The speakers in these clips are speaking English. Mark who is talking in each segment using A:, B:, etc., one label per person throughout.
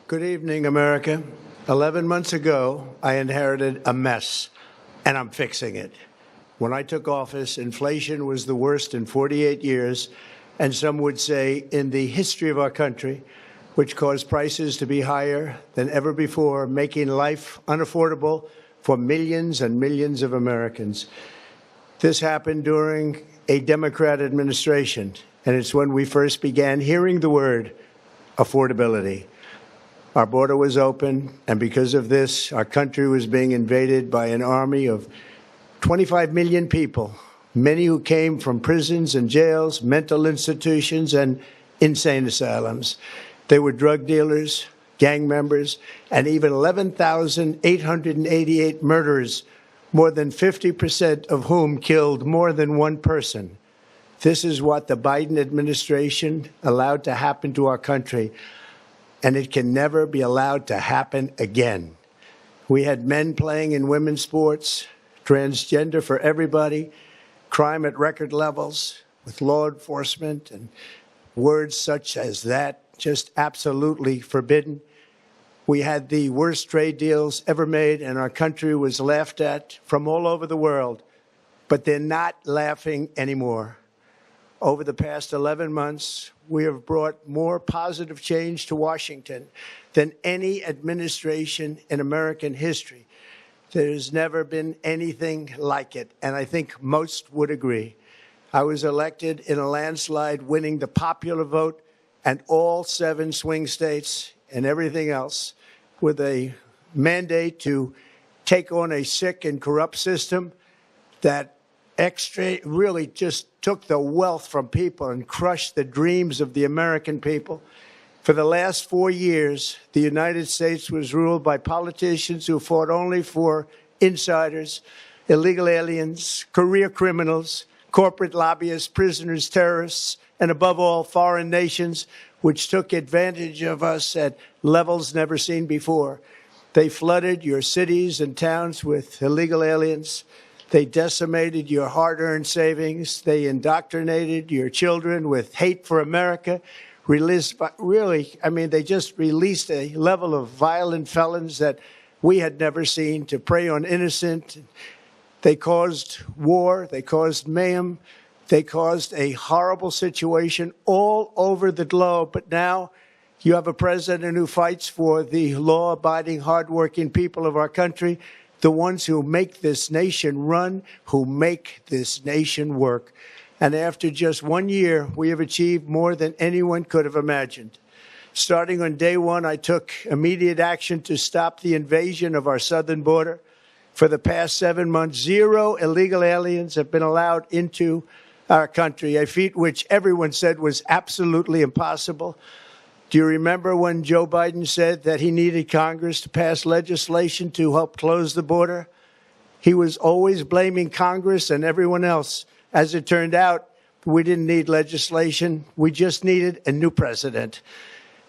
A: Good evening, America. 11 months ago, I inherited a mess, and I'm fixing it. When I took office, inflation was the worst in 48 years, and some would say in the history of our country, which caused prices to be higher than ever before, making life unaffordable for millions and millions of Americans. This happened during a Democrat administration, and it's when we first began hearing the word affordability. Our border was open, and because of this, our country was being invaded by an army of 25 million people, many who came from prisons and jails, mental institutions, and insane asylums. They were drug dealers, gang members, and even 11,888 murderers, more than 50% of whom killed more than one person. This is what the Biden administration allowed to happen to our country, and it can never be allowed to happen again. We had men playing in women's sports, transgender for everybody, crime at record levels with law enforcement, and words such as that just absolutely forbidden. We had the worst trade deals ever made, and our country was laughed at from all over the world. But they're not laughing anymore. Over the past 11 months, we have brought more positive change to Washington than any administration in American history. There's never been anything like it, and I think most would agree. I was elected in a landslide, winning the popular vote and all 7 swing states and everything else, with a mandate to take on a sick and corrupt system that really just took the wealth from people and crushed the dreams of the American people. For the last 4 years, the United States was ruled by politicians who fought only for insiders, illegal aliens, career criminals, corporate lobbyists, prisoners, terrorists, and above all, foreign nations, which took advantage of us at levels never seen before. They flooded your cities and towns with illegal aliens. They decimated your hard-earned savings. They indoctrinated your children with hate for America. They just released a level of violent felons that we had never seen to prey on innocent. They caused war. They caused mayhem. They caused a horrible situation all over the globe. But now you have a president who fights for the law-abiding, hardworking people of our country, the ones who make this nation run, who make this nation work. And after just 1 year, we have achieved more than anyone could have imagined. Starting on day one, I took immediate action to stop the invasion of our southern border. For the past 7 months, 0 illegal aliens have been allowed into our country, a feat which everyone said was absolutely impossible. Do you remember when Joe Biden said that he needed Congress to pass legislation to help close the border? He was always blaming Congress and everyone else. As it turned out, we didn't need legislation. We just needed a new president.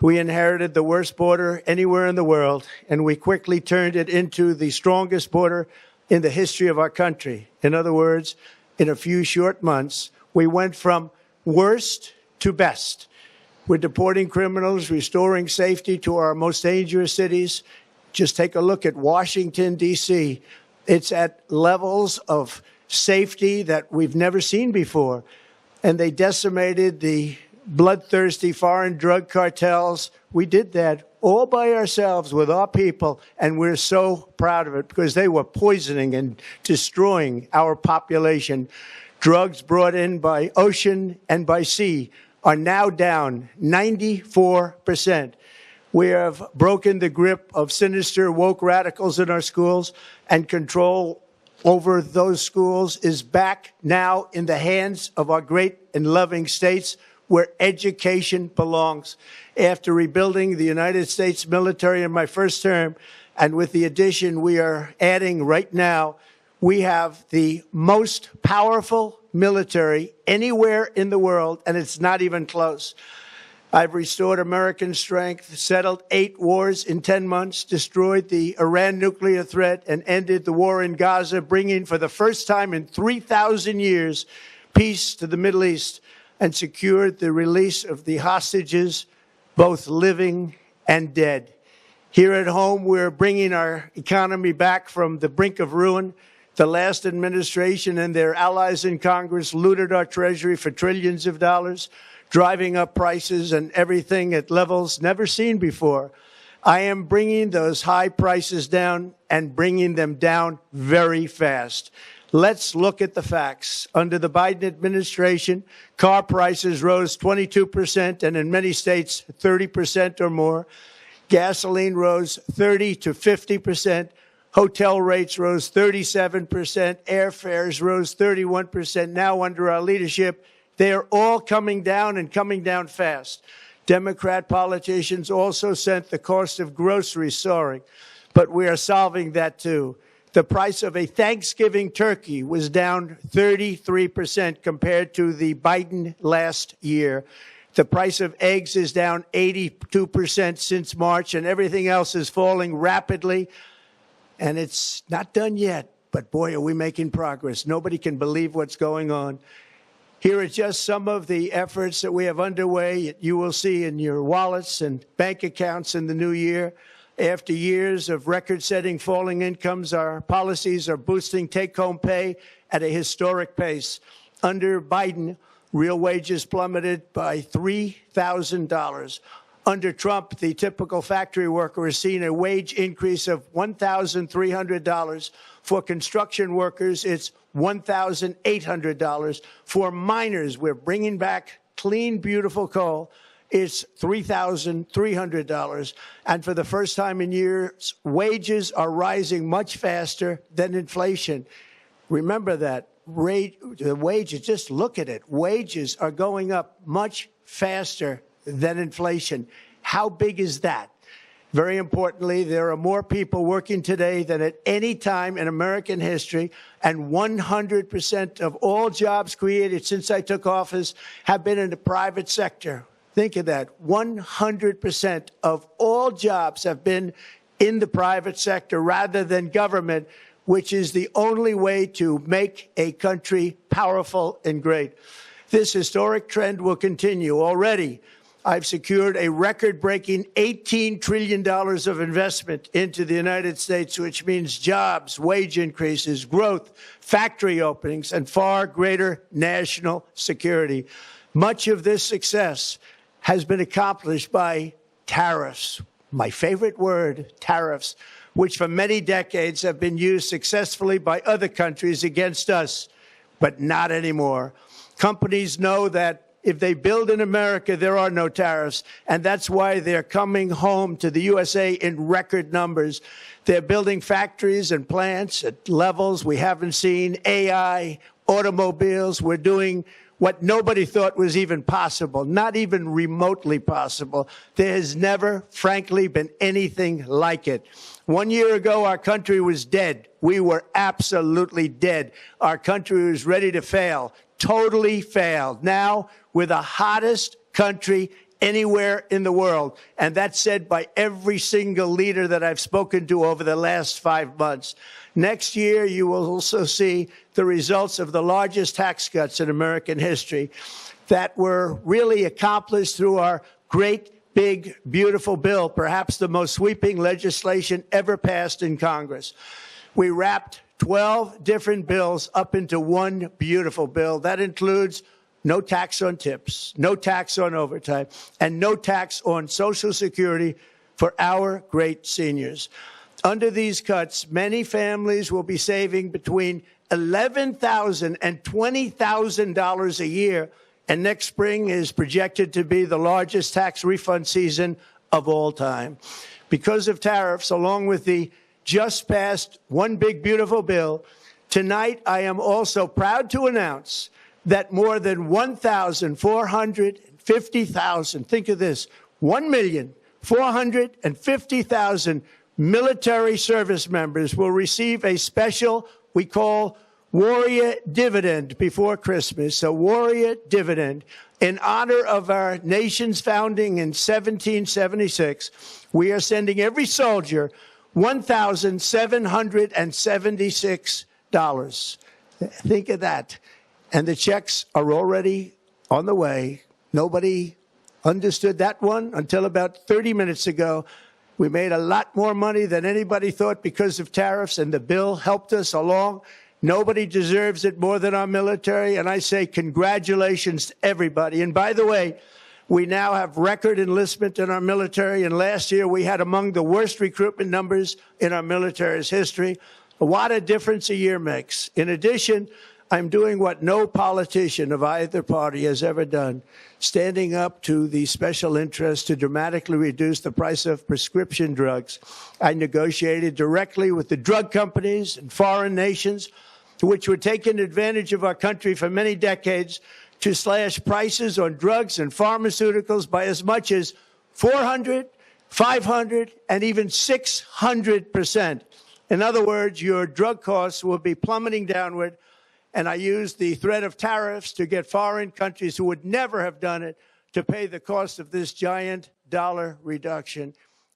A: We inherited the worst border anywhere in the world, and we quickly turned it into the strongest border in the history of our country. In other words, in a few short months, we went from worst to best. We're deporting criminals, restoring safety to our most dangerous cities. Just take a look at Washington, D.C. It's at levels of safety that we've never seen before. And they decimated the bloodthirsty foreign drug cartels. We did that all by ourselves with our people, and we're so proud of it because they were poisoning and destroying our population. Drugs brought in by ocean and by sea are now down 94%. We have broken the grip of sinister woke radicals in our schools, and control over those schools is back now in the hands of our great and loving states where education belongs. After rebuilding the United States military in my first term, and with the addition we are adding right now, we have the most powerful military anywhere in the world, and it's not even close. I've restored American strength, settled 8 wars in 10 months, destroyed the Iran nuclear threat, and ended the war in Gaza, bringing for the first time in 3,000 years peace to the Middle East, and secured the release of the hostages, both living and dead. Here at home, we're bringing our economy back from the brink of ruin. The last administration and their allies in Congress looted our treasury for trillions of dollars, driving up prices and everything at levels never seen before. I am bringing those high prices down and bringing them down very fast. Let's look at the facts. Under the Biden administration, car prices rose 22% and in many states 30% or more. Gasoline rose 30 to 50%. Hotel rates rose 37%. Airfares rose 31%. Now under our leadership, they are all coming down and coming down fast. Democrat politicians also sent the cost of groceries soaring, but we are solving that too. The price of a Thanksgiving turkey was down 33% compared to the Biden last year. The price of eggs is down 82% since March, and everything else is falling rapidly. And it's not done yet, but boy, are we making progress. Nobody can believe what's going on. Here are just some of the efforts that we have underway. You will see in your wallets and bank accounts in the new year. After years of record-setting falling incomes, our policies are boosting take-home pay at a historic pace. Under Biden, real wages plummeted by $3,000. Under Trump, the typical factory worker has seen a wage increase of $1,300. For construction workers, it's $1,800. For miners, we're bringing back clean, beautiful coal. It's $3,300. And for the first time in years, wages are rising much faster than inflation. Remember that. The wages, just look at it. Wages are going up much faster than inflation. How big is that? Very importantly, there are more people working today than at any time in American history, and 100% of all jobs created since I took office have been in the private sector. Think of that. 100% of all jobs have been in the private sector rather than government, which is the only way to make a country powerful and great. This historic trend will continue. Already, I've secured a record-breaking $18 trillion of investment into the United States, which means jobs, wage increases, growth, factory openings, and far greater national security. Much of this success has been accomplished by tariffs. My favorite word, tariffs, which for many decades have been used successfully by other countries against us, but not anymore. Companies know that if they build in America, there are no tariffs, and that's why they're coming home to the USA in record numbers. They're building factories and plants at levels we haven't seen, AI, automobiles. We're doing what nobody thought was even possible, not even remotely possible. There has never, frankly, been anything like it. 1 year ago, our country was dead. We were absolutely dead. Our country was ready to fail, totally failed. Now, we're the hottest country anywhere in the world. And that's said by every single leader that I've spoken to over the last 5 months. Next year, you will also see the results of the largest tax cuts in American history that were really accomplished through our great, big, beautiful bill, perhaps the most sweeping legislation ever passed in Congress. We wrapped 12 different bills up into one beautiful bill. That includes no tax on tips, no tax on overtime, and no tax on Social Security for our great seniors. Under these cuts, many families will be saving between $11,000 and $20,000 a year, and next spring is projected to be the largest tax refund season of all time. Because of tariffs, along with the just passed One Big Beautiful Bill, tonight I am also proud to announce that more than 1,450,000, think of this, 1,450,000 military service members will receive a special, we call Warrior Dividend before Christmas, a Warrior Dividend. In honor of our nation's founding in 1776, we are sending every soldier $1,776. Think of that. And the checks are already on the way. Nobody understood that one until about 30 minutes ago. We made a lot more money than anybody thought because of tariffs, and the bill helped us along. Nobody deserves it more than our military, and I say congratulations to everybody. And by the way, we now have record enlistment in our military, and last year we had among the worst recruitment numbers in our military's history. What a difference a year makes. In addition, I'm doing what no politician of either party has ever done, standing up to the special interests to dramatically reduce the price of prescription drugs. I negotiated directly with the drug companies and foreign nations, which were taking advantage of our country for many decades, to slash prices on drugs and pharmaceuticals by as much as 400, 500, and even 600%. In other words, your drug costs will be plummeting downward. And I used the threat of tariffs to get foreign countries who would never have done it to pay the cost of this giant dollar reduction.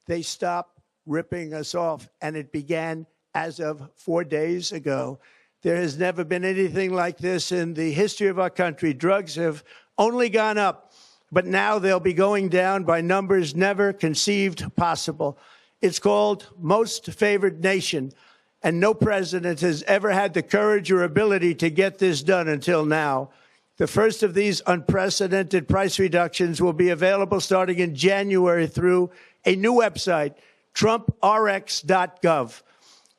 A: They stopped ripping us off, and it began as of 4 days ago. There has never been anything like this in the history of our country. Drugs have only gone up, but now they'll be going down by numbers never conceived possible. It's called Most Favored Nation. And no president has ever had the courage or ability to get this done until now. The first of these unprecedented price reductions will be available starting in January through a new website, TrumpRx.gov.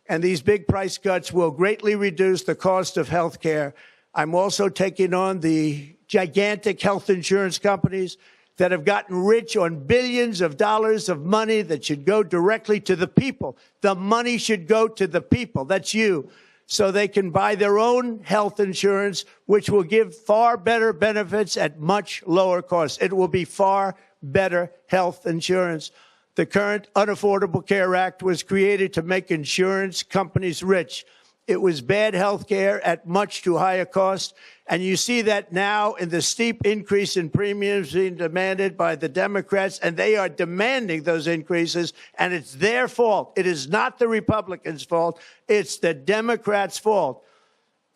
A: And these big price cuts will greatly reduce the cost of health care. I'm also taking on the gigantic health insurance companies that have gotten rich on billions of dollars of money that should go directly to the people. The money should go to the people. That's you. So they can buy their own health insurance, which will give far better benefits at much lower costs. It will be far better health insurance. The current Unaffordable Care Act was created to make insurance companies rich. It was bad health care at much too high a cost. And you see that now in the steep increase in premiums being demanded by the Democrats, and they are demanding those increases, and it's their fault. It is not the Republicans' fault. It's the Democrats' fault.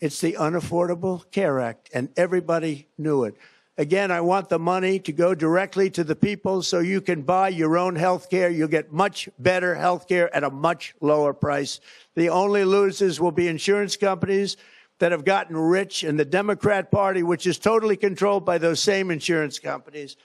A: It's the Unaffordable Care Act, and everybody knew it. Again, I want the money to go directly to the people so you can buy your own health care. You'll get much better health care at a much lower price. The only losers will be insurance companies that have gotten rich, and the Democrat Party, which is totally controlled by those same insurance companies.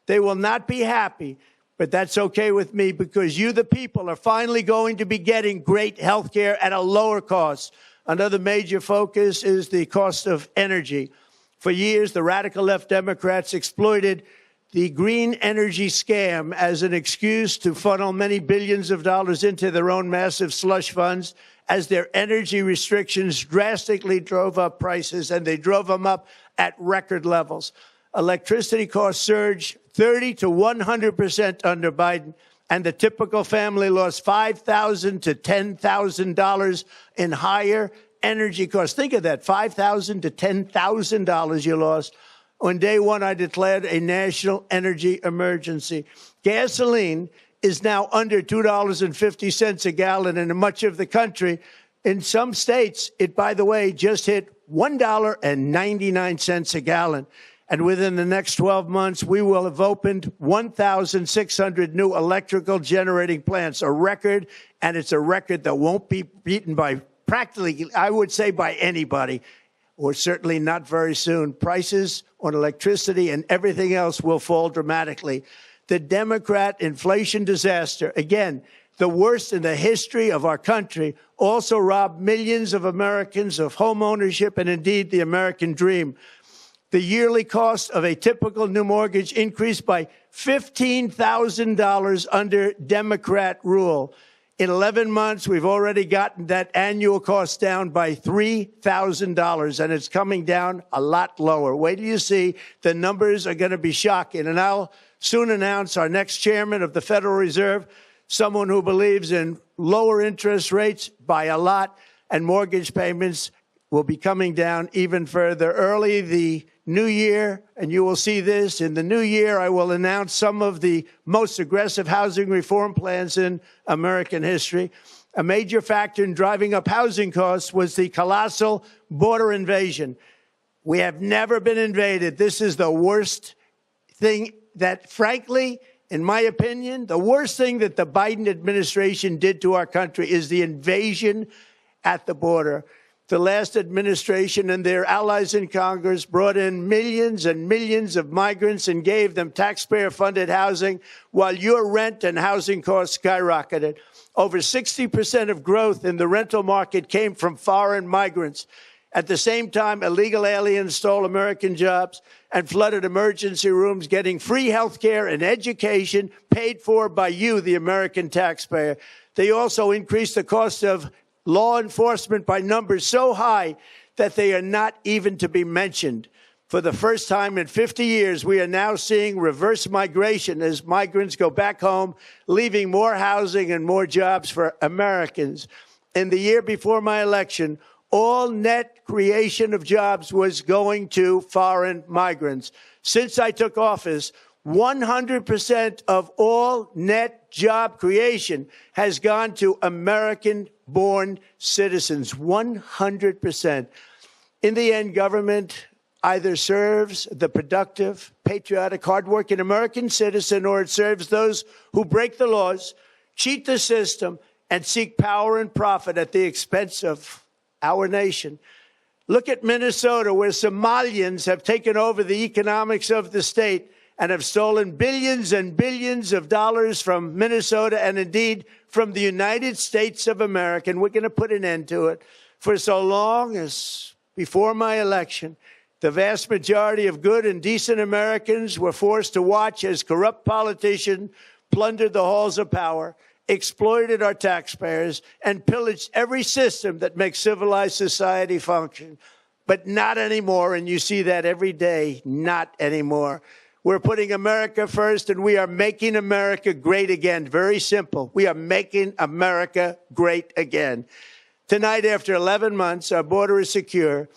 A: They will not be happy, but that's okay with me because you, the people, are finally going to be getting great health care at a lower cost. Another major focus is the cost of energy. For years, the radical left Democrats exploited the green energy scam as an excuse to funnel many billions of dollars into their own massive slush funds as their energy restrictions drastically drove up prices, and they drove them up at record levels. Electricity costs surged 30 to 100% under Biden, and the typical family lost $5,000 to $10,000 in higher energy costs. Think of that, $5,000 to $10,000 you lost. On day one, I declared a national energy emergency. Gasoline is now under $2.50 a gallon in much of the country. In some states, it, by the way, just hit $1.99 a gallon. And within the next 12 months, we will have opened 1,600 new electrical generating plants, a record, and it's a record that won't be beaten by practically, I would say, by anybody, or certainly not very soon. Prices on electricity and everything else will fall dramatically. The Democrat inflation disaster, again, the worst in the history of our country, also robbed millions of Americans of home ownership and indeed the American dream. The yearly cost of a typical new mortgage increased by $15,000 under Democrat rule. In 11 months, we've already gotten that annual cost down by $3,000, and it's coming down a lot lower. Wait till you see. The numbers are going to be shocking. And I'll soon announce our next chairman of the Federal Reserve, someone who believes in lower interest rates by a lot, and mortgage payments will be coming down even further. Early the new year, and you will see this, in the new year, I will announce some of the most aggressive housing reform plans in American history. A major factor in driving up housing costs was the colossal border invasion. We have never been invaded. This is the worst thing that, frankly, In my opinion, the worst thing that the Biden administration did to our country is the invasion at the border. The last administration and their allies in Congress brought in millions and millions of migrants and gave them taxpayer-funded housing while your rent and housing costs skyrocketed. Over 60% of growth in the rental market came from foreign migrants. At the same time, illegal aliens stole American jobs and flooded emergency rooms, getting free health care and education paid for by you, the American taxpayer. They also increased the cost of law enforcement by numbers so high that they are not even to be mentioned. For the first time in 50 years, we are now seeing reverse migration as migrants go back home, leaving more housing and more jobs for Americans. In the year before my election, all net creation of jobs was going to foreign migrants. Since I took office, 100% of all net job creation has gone to American-born citizens, 100%. In the end, government either serves the productive, patriotic, hardworking American citizen, or it serves those who break the laws, cheat the system, and seek power and profit at the expense of our nation. Look at Minnesota, where Somalians have taken over the economics of the state and have stolen billions and billions of dollars from Minnesota and indeed from the United States of America. And we're going to put an end to it. For so long as before my election, the vast majority of good and decent Americans were forced to watch as corrupt politicians plundered the halls of power, exploited our taxpayers, and pillaged every system that makes civilized society function. But not anymore, and you see that every day, not anymore. We're putting America first, and we are making America great again. Very simple. We are making America great again. Tonight, after 11 months, our border is secure.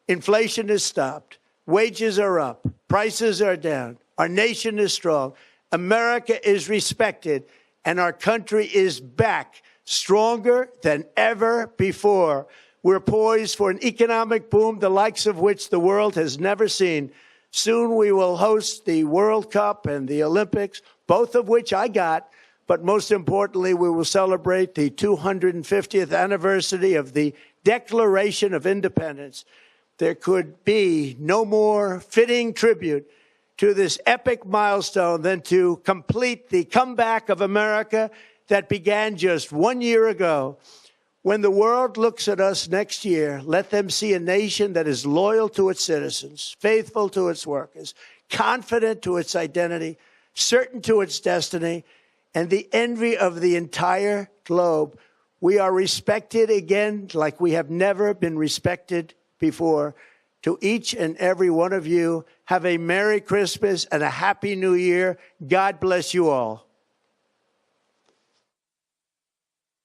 A: Inflation is stopped. Wages are up. Prices are down. Our nation is strong. America is respected, and our country is back, stronger than ever before. We're poised for an economic boom, the likes of which the world has never seen. Soon we will host the World Cup and the Olympics, both of which I got. But most importantly, we will celebrate the 250th anniversary of the Declaration of Independence. There could be no more fitting tribute to this epic milestone than to complete the comeback of America that began just 1 year ago. When the world looks at us next year, let them see a nation that is loyal to its citizens, faithful to its workers, confident to its identity, certain to its destiny, and the envy of the entire globe. We are respected again like we have never been respected before. To each and every one of you, have a Merry Christmas and a Happy New Year. God bless you all.